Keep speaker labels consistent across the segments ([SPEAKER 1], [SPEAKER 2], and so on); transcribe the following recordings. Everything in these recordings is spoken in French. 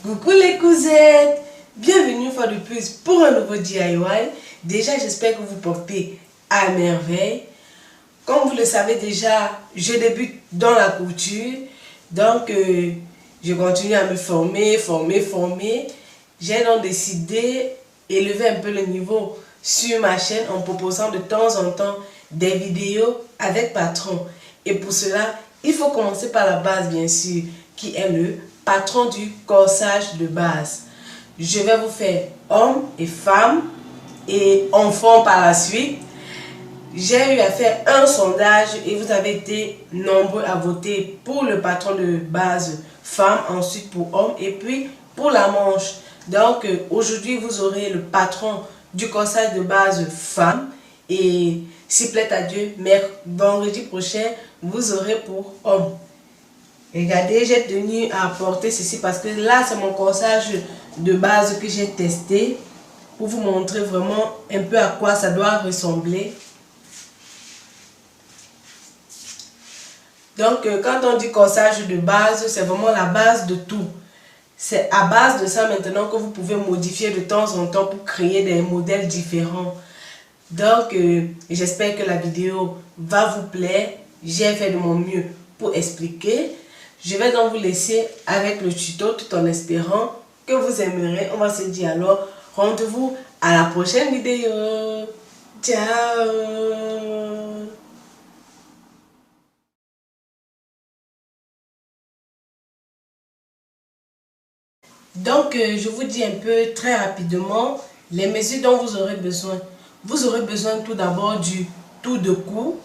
[SPEAKER 1] Coucou les cousettes, bienvenue une fois de plus pour un nouveau DIY. Déjà, j'espère que vous portez à merveille. Comme vous le savez déjà, je débute dans la couture. Donc, je continue à me former. J'ai donc décidé d'élever un peu le niveau sur ma chaîne en proposant de temps en temps des vidéos avec patron. Et pour cela, il faut commencer par la base, bien sûr, qui est le patron du corsage de base. Je vais vous faire hommes et femmes et enfants par la suite. J'ai eu à faire un sondage et vous avez été nombreux à voter pour le patron de base femme, ensuite pour homme et puis pour la manche. Donc aujourd'hui vous aurez le patron du corsage de base femme et s'il plaît à Dieu, vendredi prochain vous aurez pour homme. Regardez, j'ai tenu à apporter ceci parce que là c'est mon corsage de base que j'ai testé pour vous montrer vraiment un peu à quoi ça doit ressembler. Donc, quand on dit corsage de base, c'est vraiment la base de tout. C'est à base de ça maintenant que vous pouvez modifier de temps en temps pour créer des modèles différents. Donc, j'espère que la vidéo va vous plaire. J'ai fait de mon mieux pour expliquer. Je vais donc vous laisser avec le tuto tout en espérant que vous aimerez. On va se dire alors, rendez-vous à la prochaine vidéo. Ciao! Donc, je vous dis un peu très rapidement les mesures dont vous aurez besoin. Vous aurez besoin tout d'abord du tour de cou.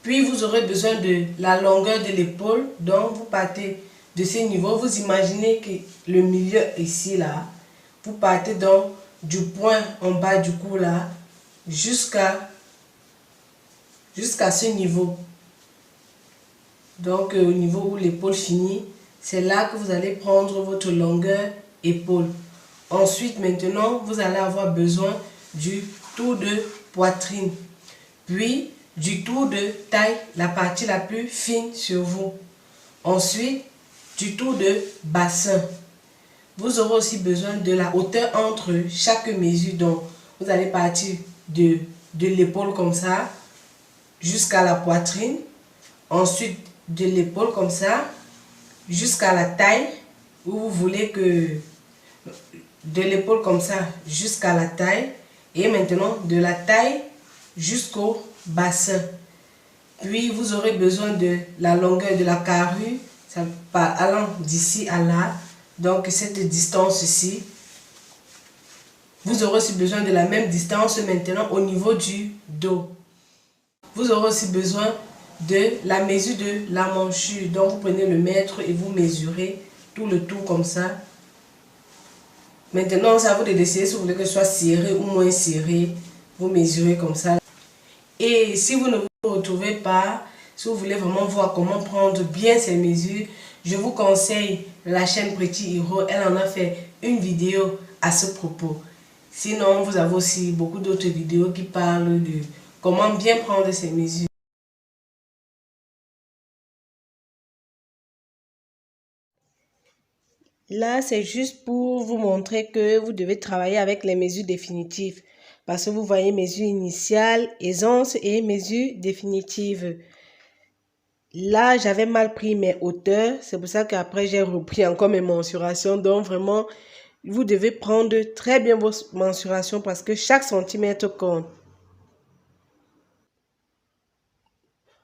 [SPEAKER 1] Puis, vous aurez besoin de la longueur de l'épaule. Donc, vous partez de ce niveau. Vous imaginez que le milieu ici, là, vous partez donc du point en bas du cou, là, jusqu'à ce niveau. Donc, au niveau où l'épaule finit, c'est là que vous allez prendre votre longueur épaule. Ensuite, maintenant, vous allez avoir besoin du tour de poitrine. Puis, du tour de taille, la partie la plus fine sur vous. Ensuite, du tour de bassin. Vous aurez aussi besoin de la hauteur entre chaque mesure. Donc, vous allez partir de l'épaule comme ça jusqu'à la poitrine. Ensuite, de l'épaule comme ça jusqu'à la taille où vous voulez que de l'épaule comme ça jusqu'à la taille et maintenant de la taille jusqu'au bassin. Puis vous aurez besoin de la longueur de la carrure, ça allant d'ici à là, donc cette distance ici. Vous aurez aussi besoin de la même distance maintenant au niveau du dos. Vous aurez aussi besoin de la mesure de la manchure. Donc vous prenez le mètre et vous mesurez tout le tour comme ça. Maintenant, c'est à vous de décider si vous voulez que ce soit serré ou moins serré. Vous mesurez comme ça. Et si vous ne vous retrouvez pas, si vous voulez vraiment voir comment prendre bien ces mesures, je vous conseille la chaîne Pretty Hero. Elle en a fait une vidéo à ce propos. Sinon, vous avez aussi beaucoup d'autres vidéos qui parlent de comment bien prendre ces mesures. Là, c'est juste pour vous montrer que vous devez travailler avec les mesures définitives. Parce que vous voyez mesure initiale, aisance et mesure définitive. Là, j'avais mal pris mes hauteurs. C'est pour ça qu'après, j'ai repris encore mes mensurations. Donc, vraiment, vous devez prendre très bien vos mensurations parce que chaque centimètre compte.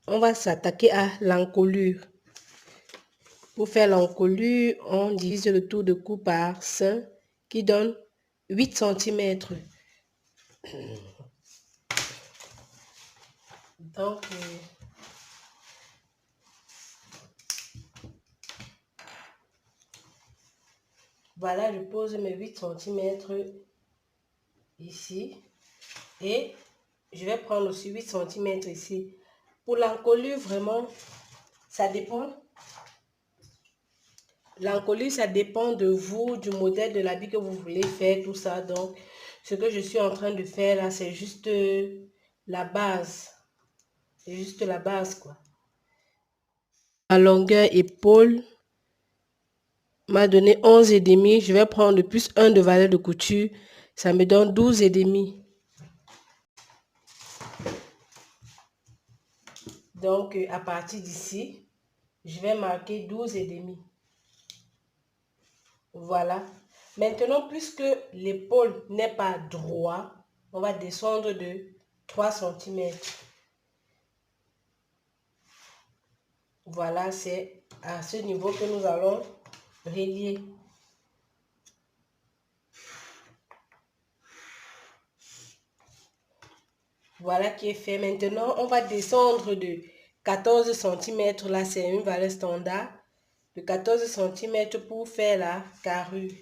[SPEAKER 1] On va s'attaquer à l'encolure. Pour faire l'encolure, on divise le tour de cou par 5 qui donne 8 cm. Donc, voilà, je pose mes 8 cm ici. Et je vais prendre aussi 8 cm ici. Pour l'encolure, vraiment, ça dépend. L'encolure, ça dépend de vous, du modèle de l'habit que vous voulez faire, tout ça. Donc, ce que je suis en train de faire là, c'est juste la base. C'est juste la base, quoi. La longueur épaule. m'a donné 11,5. Je vais prendre plus 1 de valeur de couture. Ça me donne 12,5. Donc, à partir d'ici, je vais marquer 12,5. Voilà. Maintenant, puisque l'épaule n'est pas droit, on va descendre de 3 cm. Voilà, c'est à ce niveau que nous allons relier. Voilà qui est fait. Maintenant, on va descendre de 14 cm. Là, c'est une valeur standard. De 14 cm pour faire la carrure.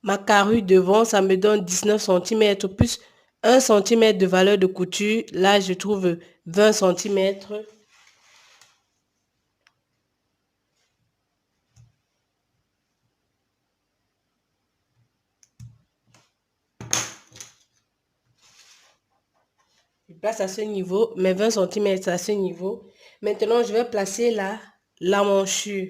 [SPEAKER 1] Ma carrure devant, ça me donne 19 cm plus 1 cm de valeur de couture. Là, je trouve 20 cm. Je place à ce niveau, mes 20 cm à ce niveau. Maintenant, je vais placer la manchure.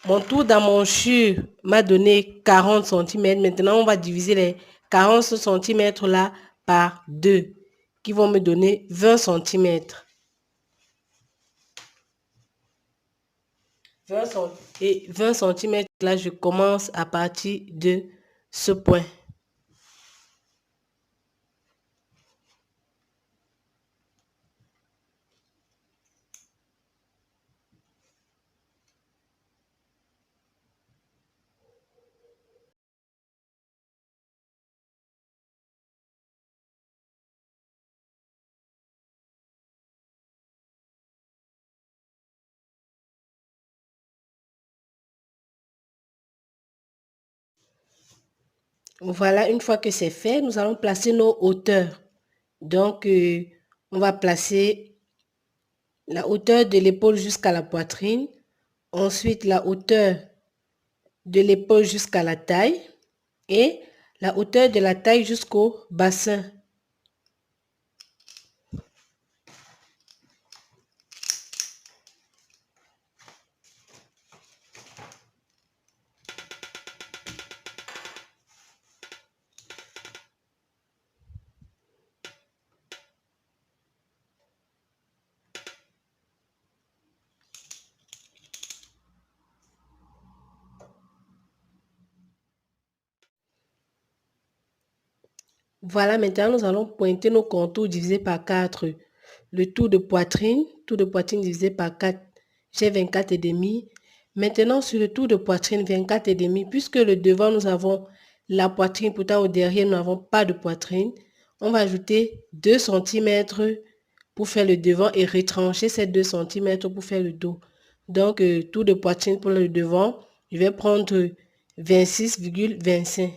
[SPEAKER 1] Mon tour d'emmanchure m'a donné 40 cm. Maintenant, on va diviser les 40 cm là par 2, qui vont me donner 20 cm. 20 cm là, je commence à partir de ce point. Voilà, une fois que c'est fait, nous allons placer nos hauteurs. Donc, on va placer la hauteur de l'épaule jusqu'à la poitrine. Ensuite, la hauteur de l'épaule jusqu'à la taille. Et la hauteur de la taille jusqu'au bassin. Voilà, maintenant nous allons pointer nos contours divisés par 4. Le tour de poitrine divisé par 4, j'ai 24,5. Maintenant sur le tour de poitrine 24,5, puisque le devant nous avons la poitrine, pourtant au derrière nous n'avons pas de poitrine, on va ajouter 2 cm pour faire le devant et retrancher ces 2 cm pour faire le dos. Donc tour de poitrine pour le devant, je vais prendre 26,25.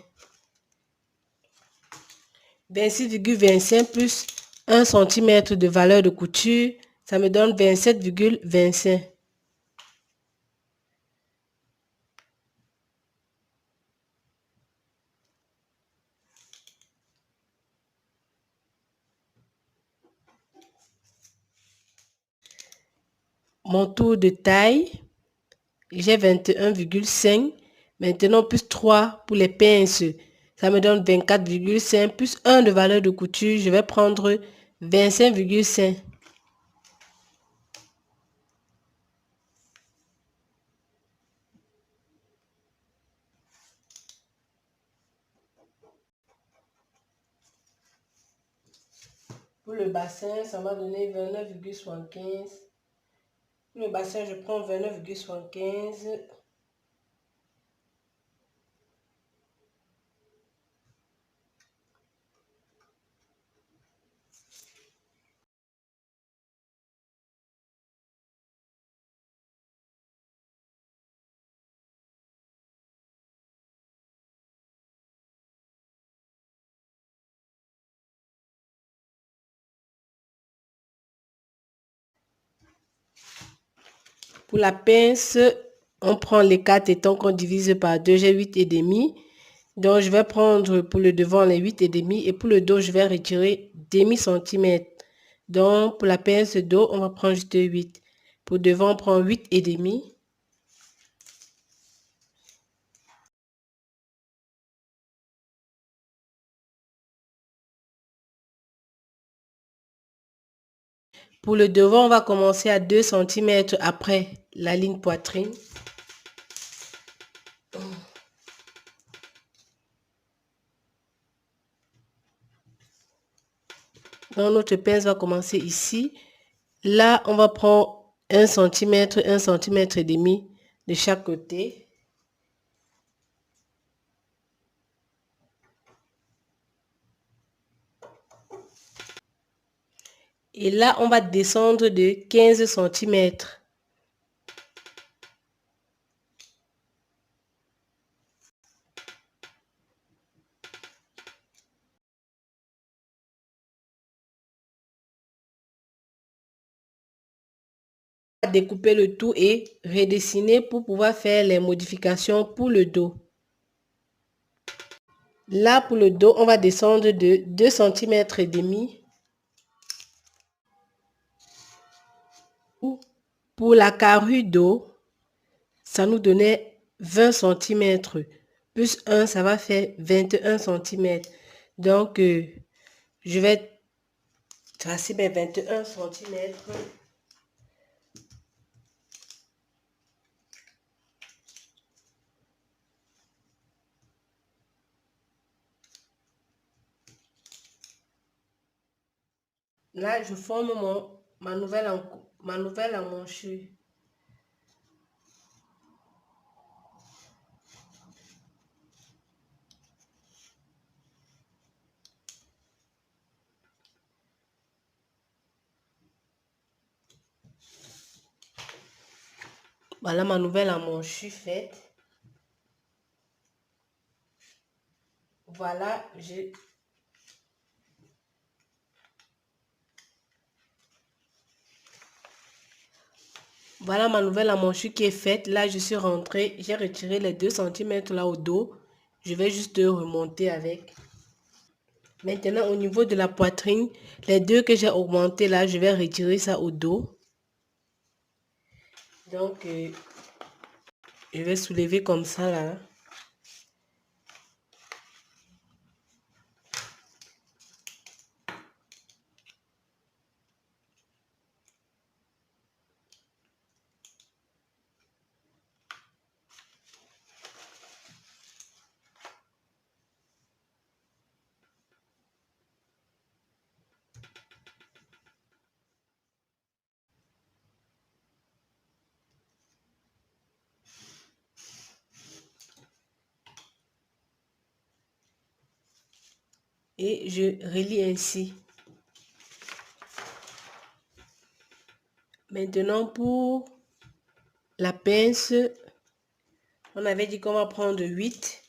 [SPEAKER 1] 26,25 plus 1 cm de valeur de couture, ça me donne 27,25. Mon tour de taille, j'ai 21,5. Maintenant, plus 3 pour les pinces, ça me donne 24,5 plus 1 de valeur de couture, je vais prendre 25,5. Pour le bassin, ça m'a donné 29,75. Pour le bassin, je prends 29,75. Pour la pince, on prend les 4 étangs qu'on divise par 2, j'ai 8,5. Donc, je vais prendre pour le devant les 8,5 et pour le dos, je vais retirer demi centimètre. Donc, pour la pince dos, on va prendre juste 8. Pour devant, on prend 8,5. Pour le devant, on va commencer à 2 centimètres après la ligne poitrine. Donc, notre pince va commencer ici. Là, on va prendre 1 centimètre, 1,5 centimètre de chaque côté. Et là, on va descendre de 15 centimètres. Découper le tout et redessiner pour pouvoir faire les modifications pour le dos. Là, pour le dos, on va descendre de 2,5 centimètres. Pour la carrure dos, ça nous donnait 20 centimètres. Plus 1, ça va faire 21 centimètres. Donc, je vais tracer mes 21 centimètres. Là, je forme ma nouvelle emmanchure. Voilà ma nouvelle emmanchure faite. Voilà, voilà ma nouvelle emmanchure qui est faite. Là, je suis rentrée. J'ai retiré les 2 centimètres là au dos. Je vais juste remonter avec. Maintenant, au niveau de la poitrine, les 2 que j'ai augmenté là, je vais retirer ça au dos. Donc, je vais soulever comme ça là. Et je relie ainsi. Maintenant, pour la pince, on avait dit qu'on va prendre 8.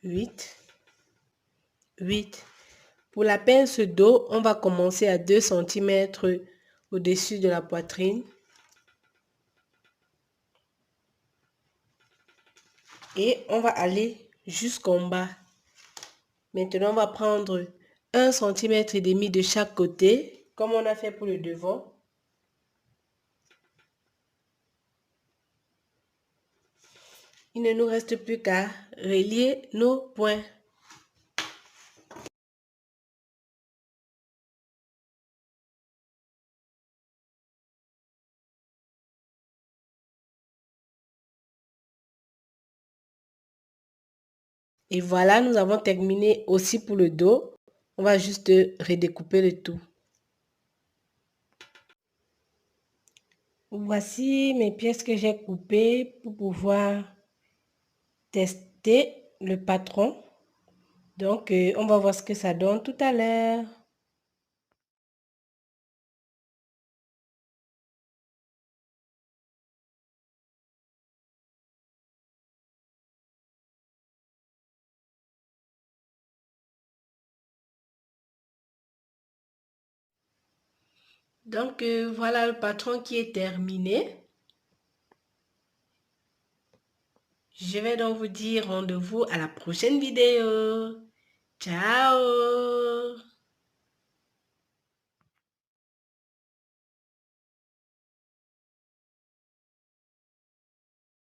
[SPEAKER 1] 8. Pour la pince dos, on va commencer à 2 centimètres au-dessus de la poitrine. Et on va aller jusqu'en bas. Maintenant, on va prendre 1,5 centimètre de chaque côté, comme on a fait pour le devant. Il ne nous reste plus qu'à relier nos points. Et voilà, nous avons terminé aussi pour le dos. On va juste redécouper le tout. Voici mes pièces que j'ai coupées pour pouvoir tester le patron. Donc, on va voir ce que ça donne tout à l'heure. Donc, voilà le patron qui est terminé. Je vais donc vous dire rendez-vous à la prochaine vidéo. Ciao!